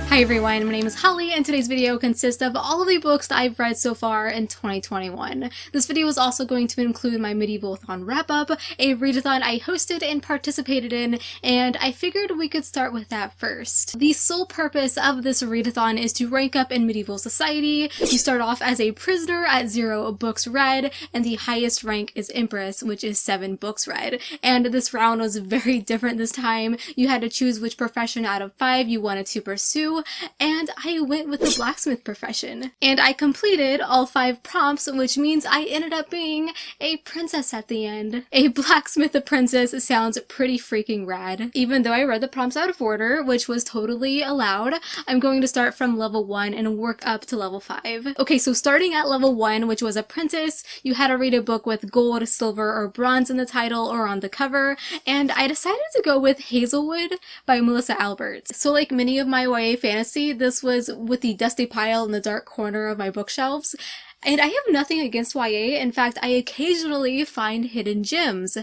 Hi everyone, my name is Holly, and today's video consists of all of the books that I've read so far in 2021. This video is also going to include my Medievalathon wrap-up, a readathon I hosted and participated in, and I figured we could start with that first. The sole purpose of this readathon is to rank up in medieval society. You start off as a prisoner at 0 books read, and the highest rank is Empress, which is 7 books read. And this round was very different this time. You had to choose which profession out of 5 you wanted to pursue, and I went with the blacksmith profession. And I completed all 5 prompts, which means I ended up being a princess at the end. A blacksmith apprentice sounds pretty freaking rad. Even though I read the prompts out of order, which was totally allowed, I'm going to start from level 1 and work up to level 5. Okay, so starting at level 1, which was apprentice, you had to read a book with gold, silver, or bronze in the title or on the cover, and I decided to go with Hazelwood by Melissa Alberts. So like many of my YA fantasy, this was with the dusty pile in the dark corner of my bookshelves. And I have nothing against YA. In fact, I occasionally find hidden gems.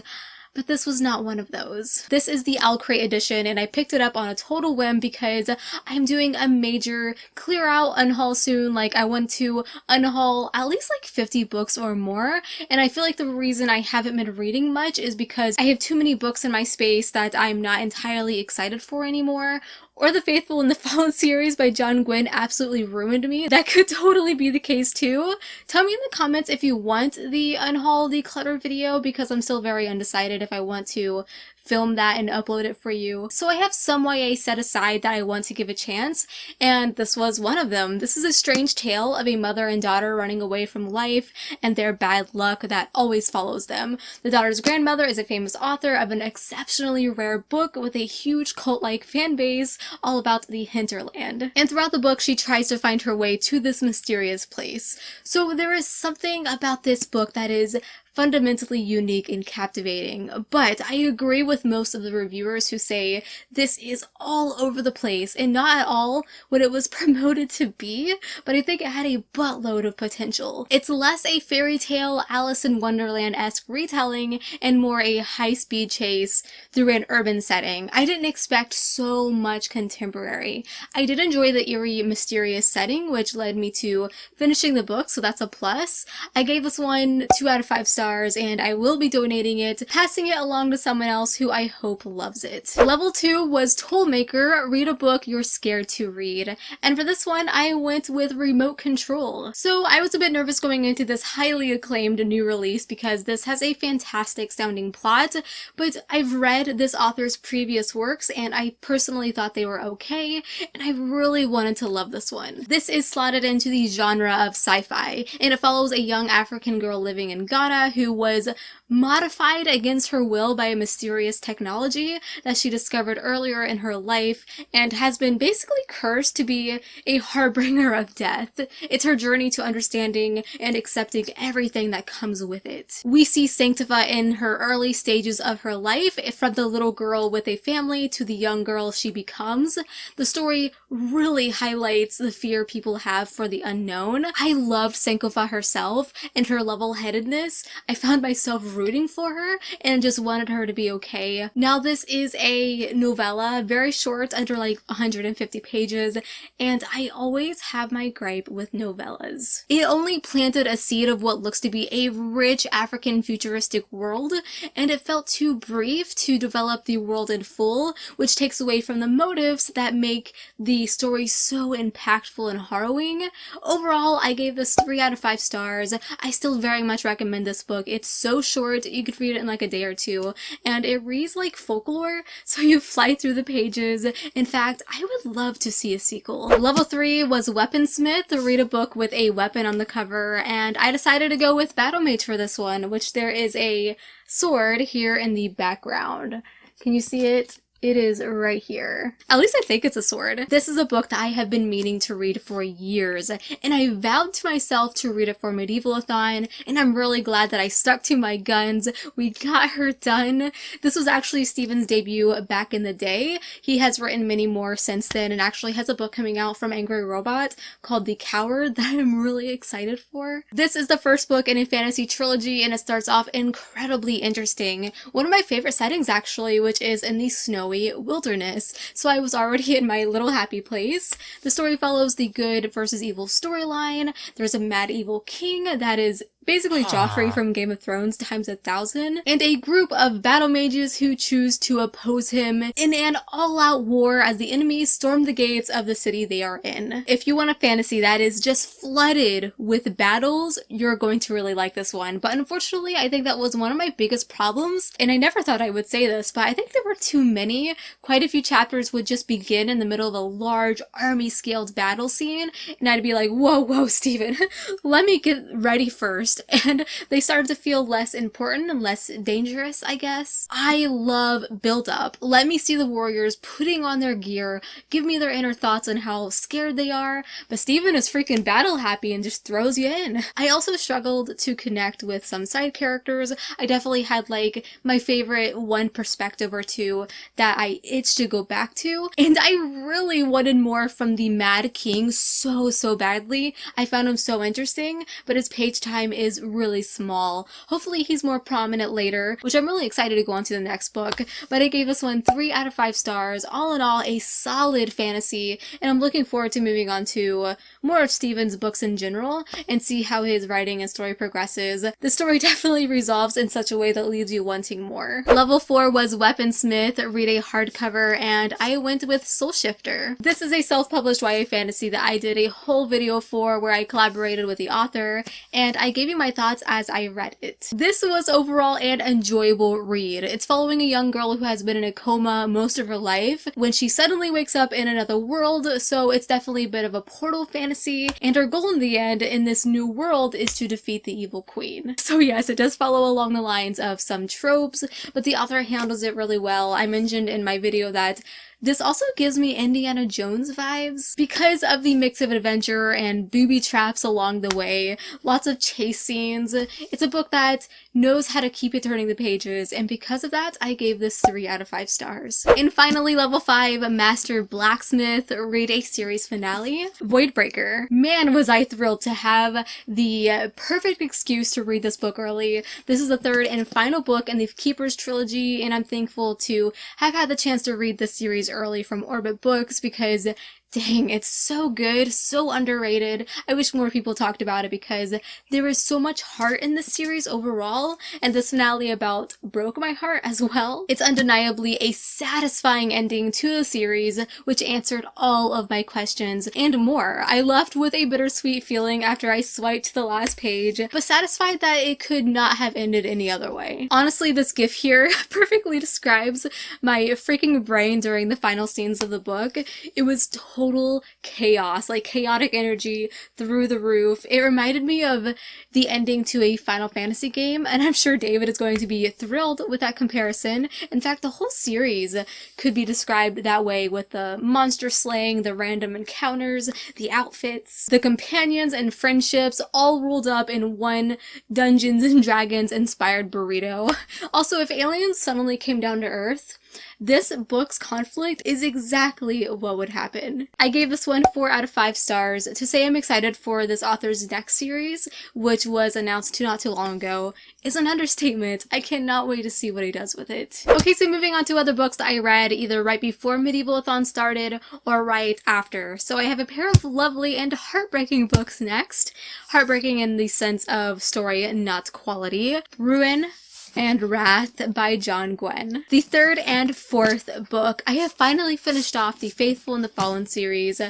But this was not one of those. This is the Owl Crate edition, and I picked it up on a total whim because I'm doing a major clear out unhaul soon. Like, I want to unhaul at least like 50 books or more, and I feel like the reason I haven't been reading much is because I have too many books in my space that I'm not entirely excited for anymore. Or The Faithful and the Fallen series by John Gwynne absolutely ruined me. That could totally be the case too. Tell me in the comments if you want the unhaul declutter video, because I'm still very undecided if I want to film that and upload it for you. So I have some YA set aside that I want to give a chance, and this was one of them. This is a strange tale of a mother and daughter running away from life and their bad luck that always follows them. The daughter's grandmother is a famous author of an exceptionally rare book with a huge cult-like fan base all about the hinterland. And throughout the book, she tries to find her way to this mysterious place. So there is something about this book that is fundamentally unique and captivating, but I agree with most of the reviewers who say this is all over the place and not at all what it was promoted to be, but I think it had a buttload of potential. It's less a fairy tale Alice in Wonderland-esque retelling and more a high-speed chase through an urban setting. I didn't expect so much contemporary. I did enjoy the eerie, mysterious setting, which led me to finishing the book, so that's a plus. I gave this one 2 out of 5 stars, and I will be donating it, passing it along to someone else who I hope loves it. Level 2 was Tollmaker, read a book you're scared to read. And for this one, I went with Remote Control. So I was a bit nervous going into this highly acclaimed new release because this has a fantastic sounding plot, but I've read this author's previous works and I personally thought they were okay, and I really wanted to love this one. This is slotted into the genre of sci-fi, and it follows a young African girl living in Ghana who was modified against her will by a mysterious technology that she discovered earlier in her life and has been basically cursed to be a harbinger of death. It's her journey to understanding and accepting everything that comes with it. We see Sanctifa in her early stages of her life, from the little girl with a family to the young girl she becomes. The story really highlights the fear people have for the unknown. I loved Sanctifa herself and her level-headedness. I found myself rooting for her and just wanted her to be okay. Now this is a novella, very short, under like 150 pages, and I always have my gripe with novellas. It only planted a seed of what looks to be a rich African futuristic world, and it felt too brief to develop the world in full, which takes away from the motives that make the story so impactful and harrowing. Overall, I gave this 3 out of 5 stars. I still very much recommend this book. It's so short, you could read it in like a day or two, and it reads like folklore, so you fly through the pages. In fact, I would love to see a sequel. Level 3 was Weaponsmith, read a book with a weapon on the cover, and I decided to go with Battlemage for this one, which there is a sword here in the background. Can you see it? It is right here. At least I think it's a sword. This is a book that I have been meaning to read for years, and I vowed to myself to read it for Medievalathon, and I'm really glad that I stuck to my guns. We got her done. This was actually Stephen's debut back in the day. He has written many more since then, and actually has a book coming out from Angry Robot called The Coward that I'm really excited for. This is the first book in a fantasy trilogy, and it starts off incredibly interesting. One of my favorite settings, actually, which is in the snow snowy wilderness. So I was already in my little happy place. The story follows the good versus evil storyline. There's a mad evil king that is basically Joffrey from Game of Thrones times 1,000, and a group of battle mages who choose to oppose him in an all-out war as the enemies storm the gates of the city they are in. If you want a fantasy that is just flooded with battles, you're going to really like this one. But unfortunately, I think that was one of my biggest problems, and I never thought I would say this, but I think there were too many. Quite a few chapters would just begin in the middle of a large army-scaled battle scene, and I'd be like, whoa, Steven, let me get ready first. And they started to feel less important and less dangerous, I guess. I love build-up. Let me see the warriors putting on their gear, give me their inner thoughts on how scared they are, but Steven is freaking battle happy and just throws you in. I also struggled to connect with some side characters. I definitely had like my favorite one perspective or two that I itched to go back to, and I really wanted more from the Mad King so badly. I found him so interesting, but his page time is really small. Hopefully he's more prominent later, which I'm really excited to go on to the next book, but I gave this one 3 out of 5 stars. All in all, a solid fantasy, and I'm looking forward to moving on to more of Steven's books in general and see how his writing and story progresses. The story definitely resolves in such a way that leaves you wanting more. Level 4 was Weaponsmith, read a hardcover, and I went with Soul Shifter. This is a self-published YA fantasy that I did a whole video for where I collaborated with the author, and I gave you my thoughts as I read it. This was overall an enjoyable read. It's following a young girl who has been in a coma most of her life when she suddenly wakes up in another world, so it's definitely a bit of a portal fantasy, and her goal in the end in this new world is to defeat the evil queen. So yes, it does follow along the lines of some tropes, but the author handles it really well. I mentioned in my video that this also gives me Indiana Jones vibes because of the mix of adventure and booby traps along the way, lots of chase scenes. It's a book that knows how to keep you turning the pages, and because of that, I gave this 3 out of 5 stars. And finally, level 5, Master Blacksmith, read a series finale, Voidbreaker. Man, was I thrilled to have the perfect excuse to read this book early. This is the 3rd and final book in the Keepers trilogy, and I'm thankful to have had the chance to read this series early from Orbit Books because dang, it's so good, so underrated. I wish more people talked about it because there is so much heart in this series overall, and this finale about broke my heart as well. It's undeniably a satisfying ending to the series, which answered all of my questions and more. I left with a bittersweet feeling after I swiped to the last page, but satisfied that it could not have ended any other way. Honestly, this gif here perfectly describes my freaking brain during the final scenes of the book. It was total chaos, like chaotic energy through the roof. It reminded me of the ending to a Final Fantasy game, and I'm sure David is going to be thrilled with that comparison. In fact, the whole series could be described that way, with the monster slaying, the random encounters, the outfits, the companions and friendships all rolled up in one Dungeons and Dragons inspired burrito. Also, if aliens suddenly came down to Earth, this book's conflict is exactly what would happen. I gave this one 4 out of 5 stars. To say I'm excited for this author's next series, which was announced not too long ago, is an understatement. I cannot wait to see what he does with it. Okay, so moving on to other books that I read either right before Medievalathon started or right after. So I have a pair of lovely and heartbreaking books next. Heartbreaking in the sense of story, not quality. Ruin and Wrath by John Gwynne. The 3rd and 4th book. I have finally finished off the Faithful and the Fallen series.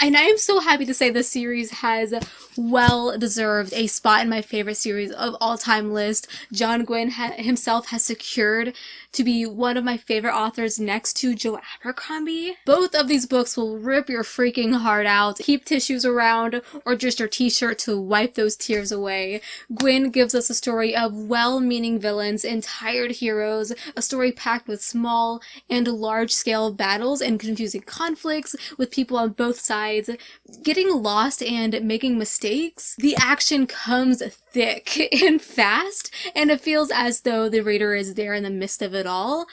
And I am so happy to say this series has well deserved a spot in my favorite series of all time list. John Gwynne himself has secured to be one of my favorite authors next to Joe Abercrombie. Both of these books will rip your freaking heart out. Keep tissues around or just your t-shirt to wipe those tears away. Gwynne gives us a story of well-meaning villains and tired heroes, a story packed with small and large-scale battles and confusing conflicts with people on both sides getting lost and making mistakes. The action comes thick and fast, and it feels as though the reader is there in the midst of it all.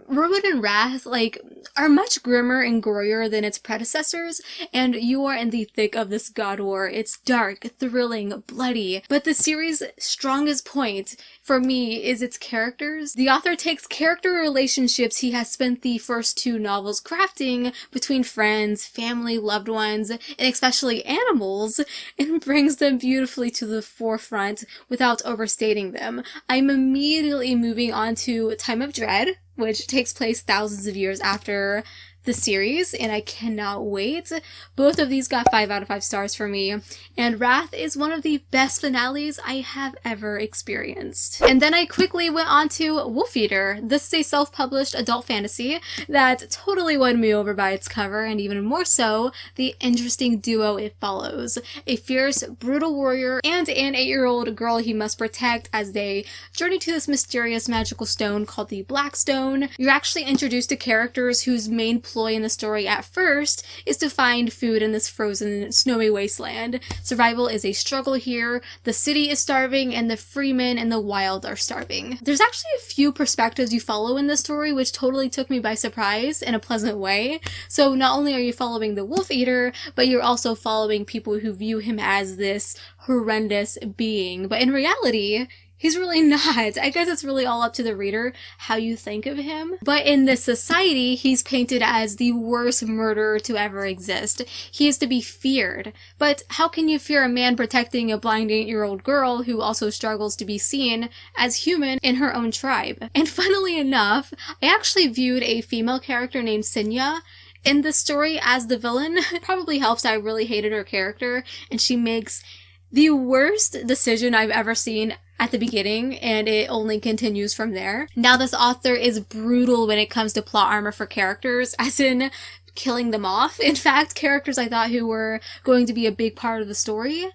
Ruin and Wrath, like, are much grimmer and gorier than its predecessors, and you are in the thick of this god war. It's dark, thrilling, bloody, but the series' strongest point for me is its characters. The author takes character relationships he has spent the first two novels crafting between friends, family, loved ones, and especially animals, and brings them beautifully to the forefront without overstating them. I'm immediately moving on to Time of Dread, which takes place thousands of years after the series, and I cannot wait. Both of these got 5 out of 5 stars for me, and Wrath is one of the best finales I have ever experienced. And then I quickly went on to Wolf Eater. This is a self-published adult fantasy that totally won me over by its cover, and even more so, the interesting duo it follows. A fierce, brutal warrior and an 8-year-old girl he must protect as they journey to this mysterious magical stone called the Black Stone. You're actually introduced to characters whose main ploy in the story at first is to find food in this frozen, snowy wasteland. Survival is a struggle here, the city is starving, and the freemen in the wild are starving. There's actually a few perspectives you follow in this story, which totally took me by surprise in a pleasant way. So not only are you following the Wolf Eater, but you're also following people who view him as this horrendous being. But in reality, he's really not. I guess it's really all up to the reader how you think of him. But in this society, he's painted as the worst murderer to ever exist. He is to be feared. But how can you fear a man protecting a blind 8-year-old girl who also struggles to be seen as human in her own tribe? And funnily enough, I actually viewed a female character named Sinya in this story as the villain. It probably helps I really hated her character, and she makes the worst decision I've ever seen at the beginning, and it only continues from there. Now, this author is brutal when it comes to plot armor for characters, as in killing them off. In fact, characters I thought who were going to be a big part of the story,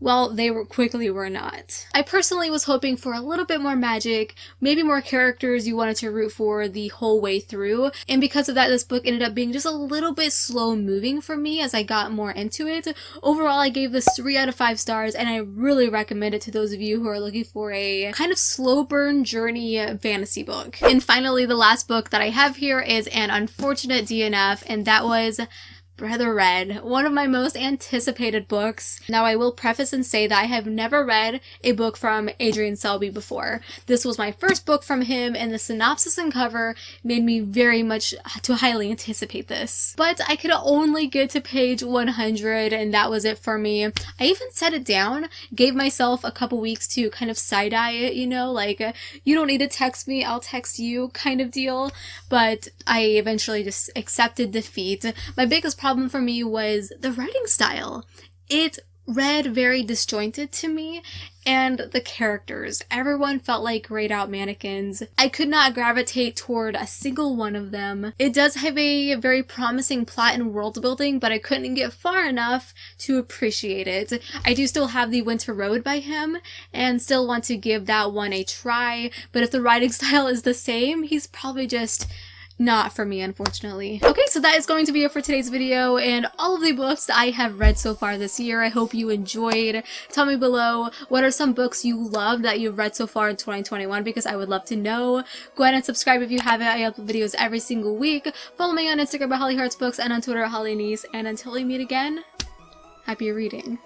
well, they quickly were not. I personally was hoping for a little bit more magic, maybe more characters you wanted to root for the whole way through, and because of that, this book ended up being just a little bit slow moving for me as I got more into it. Overall, I gave this 3 out of 5 stars, and I really recommend it to those of you who are looking for a kind of slow burn journey fantasy book. And finally, the last book that I have here is an unfortunate DNF, and that was Brother Red, one of my most anticipated books. Now, I will preface and say that I have never read a book from Adrian Selby before. This was my first book from him, and the synopsis and cover made me very much to highly anticipate this. But I could only get to page 100, and that was it for me. I even set it down, gave myself a couple weeks to kind of side-eye it, you know, like, you don't need to text me, I'll text you kind of deal. But I eventually just accepted defeat. My biggest problem for me was the writing style. It read very disjointed to me, and the characters. Everyone felt like grayed out mannequins. I could not gravitate toward a single one of them. It does have a very promising plot and world building, but I couldn't get far enough to appreciate it. I do still have The Winter Road by him, and still want to give that one a try, but if the writing style is the same, he's probably just not for me, unfortunately. Okay, so that is going to be it for today's video and all of the books I have read so far this year. I hope you enjoyed. Tell me below, what are some books you loved that you've read so far in 2021, because I would love to know. Go ahead and subscribe if you haven't. I upload videos every single week. Follow me on Instagram at Holly Hearts Books and on Twitter at Holly Niece. And until we meet again, happy reading.